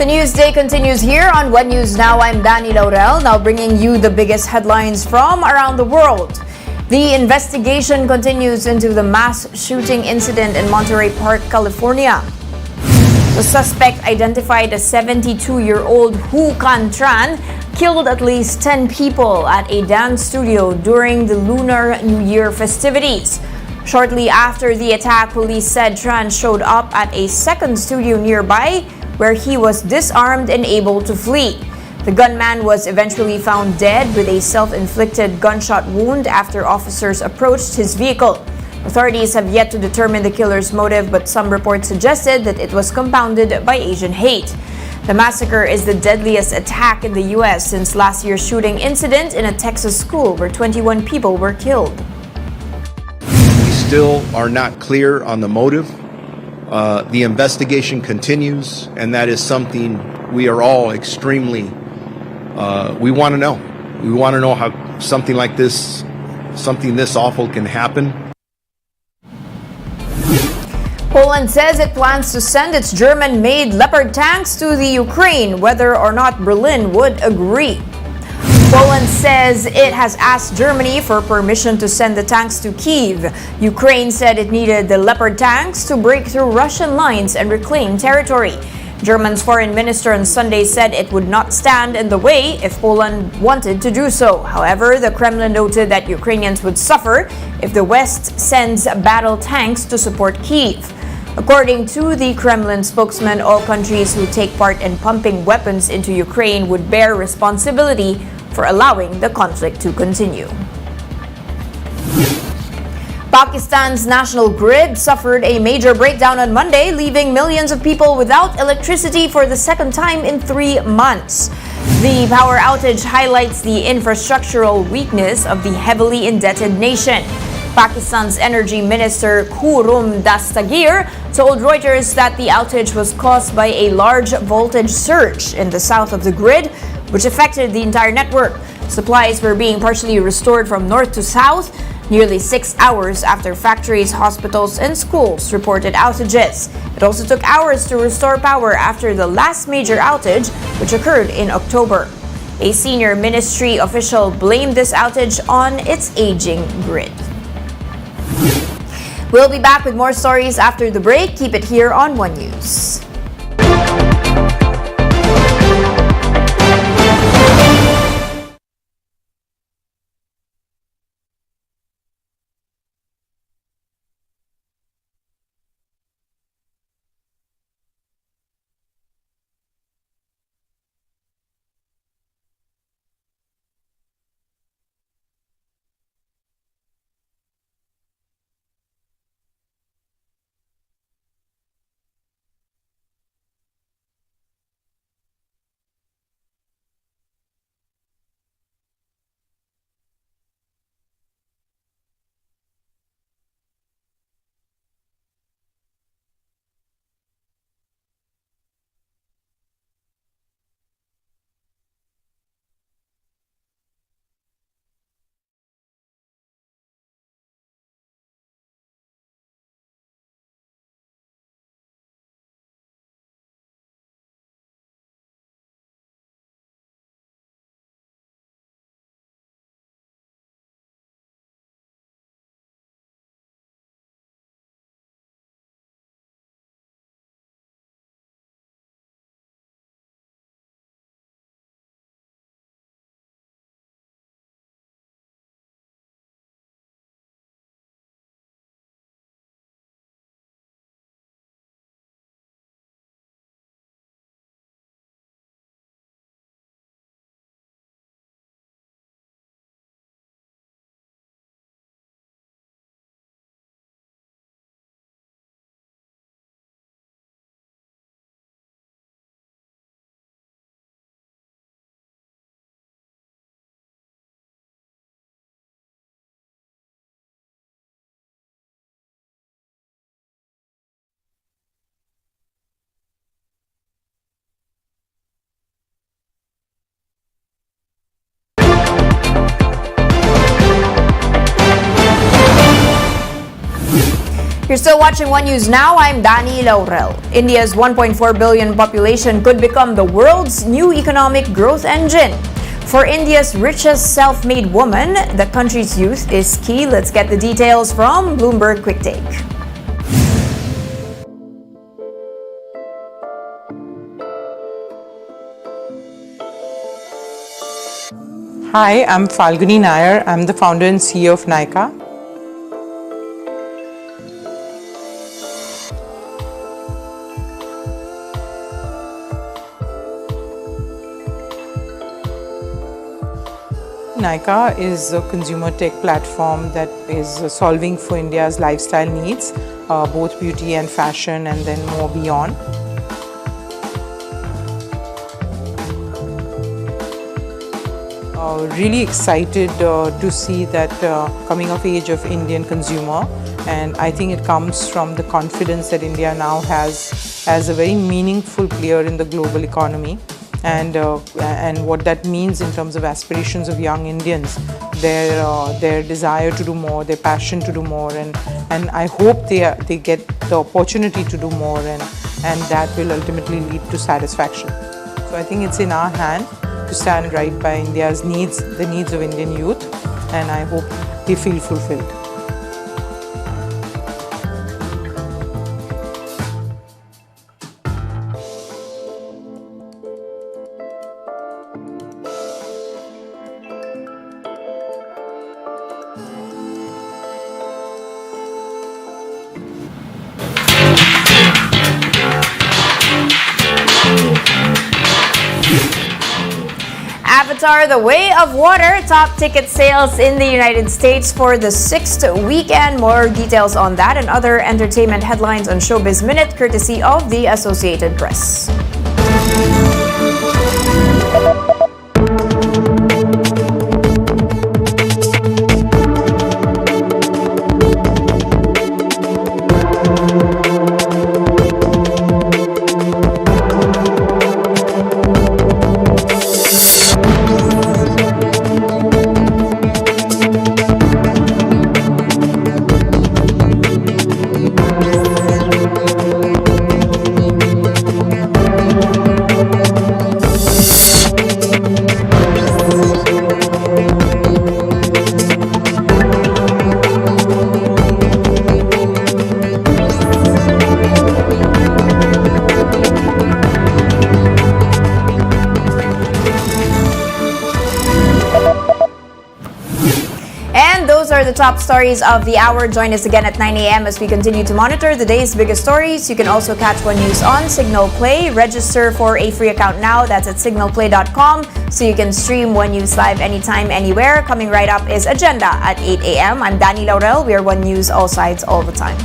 The news day continues here on One News Now. I'm Danny Laurel, now bringing you the biggest headlines from around the world. The investigation continues into the mass shooting incident in Monterey Park, California. The suspect, identified as 72-year-old Hu Can Tran, killed at least 10 people at a dance studio during the Lunar New Year festivities. Shortly after the attack, police said Tran showed up at a second studio nearby where he was disarmed and able to flee. The gunman was eventually found dead with a self-inflicted gunshot wound after officers approached his vehicle. Authorities have yet to determine the killer's motive, but some reports suggested that it was compounded by Asian hate. The massacre is the deadliest attack in the U.S. since last year's shooting incident in a Texas school where 21 people were killed. We still are not clear on the motive. The investigation continues, and that is something we are all extremely, we want to know. We want to know how something like this, something this awful can happen. Poland says it plans to send its German-made Leopard tanks to the Ukraine, whether or not Berlin would agree. Poland says it has asked Germany for permission to send the tanks to Kyiv. Ukraine said it needed the Leopard tanks to break through Russian lines and reclaim territory. Germany's foreign minister on Sunday said it would not stand in the way if Poland wanted to do so. However, the Kremlin noted that Ukrainians would suffer if the West sends battle tanks to support Kyiv. According to the Kremlin spokesman, all countries who take part in pumping weapons into Ukraine would bear responsibility for allowing the conflict to continue. Pakistan's national grid suffered a major breakdown on Monday, leaving millions of people without electricity for the second time in 3 months. The power outage highlights the infrastructural weakness of the heavily indebted nation. Pakistan's energy minister Khurrum Dastagir told Reuters that the outage was caused by a large voltage surge in the south of the grid, which affected the entire network. Supplies were being partially restored from north to south, nearly 6 hours after factories, hospitals, and schools reported outages. It also took hours to restore power after the last major outage, which occurred in October. A senior ministry official blamed this outage on its aging grid. We'll be back with more stories after the break. Keep it here on One News. You're still watching One News Now. I'm Dani Laurel. India's 1.4 billion population could become the world's new economic growth engine. For India's richest self-made woman, the country's youth is key. Let's get the details from Bloomberg Quick Take. Hi, I'm Falguni Nair. I'm the founder and CEO of Nykaa. Nykaa is a consumer tech platform that is solving for India's lifestyle needs, both beauty and fashion, and then more beyond. Really excited to see that coming of age of Indian consumer, and I think it comes from the confidence that India now has as a very meaningful player in the global economy, and what that means in terms of aspirations of young Indians, their desire to do more, their passion to do more, and I hope they get the opportunity to do more, and that will ultimately lead to satisfaction. So I think it's in our hand to stand right by India's needs, the needs of Indian youth, and I hope they feel fulfilled. Avatar: The Way of Water top ticket sales in the United States for the 6th weekend. More details on that and other entertainment headlines on Showbiz Minute, courtesy of the Associated Press. And those are the top stories of the hour. Join us again at 9 a.m. as we continue to monitor the day's biggest stories. You can also catch One News on Signal Play. Register for a free account now. That's at signalplay.com, so you can stream One News live anytime, anywhere. Coming right up is Agenda at 8 a.m. I'm Dani Laurel. We are One News, all sides, all the time.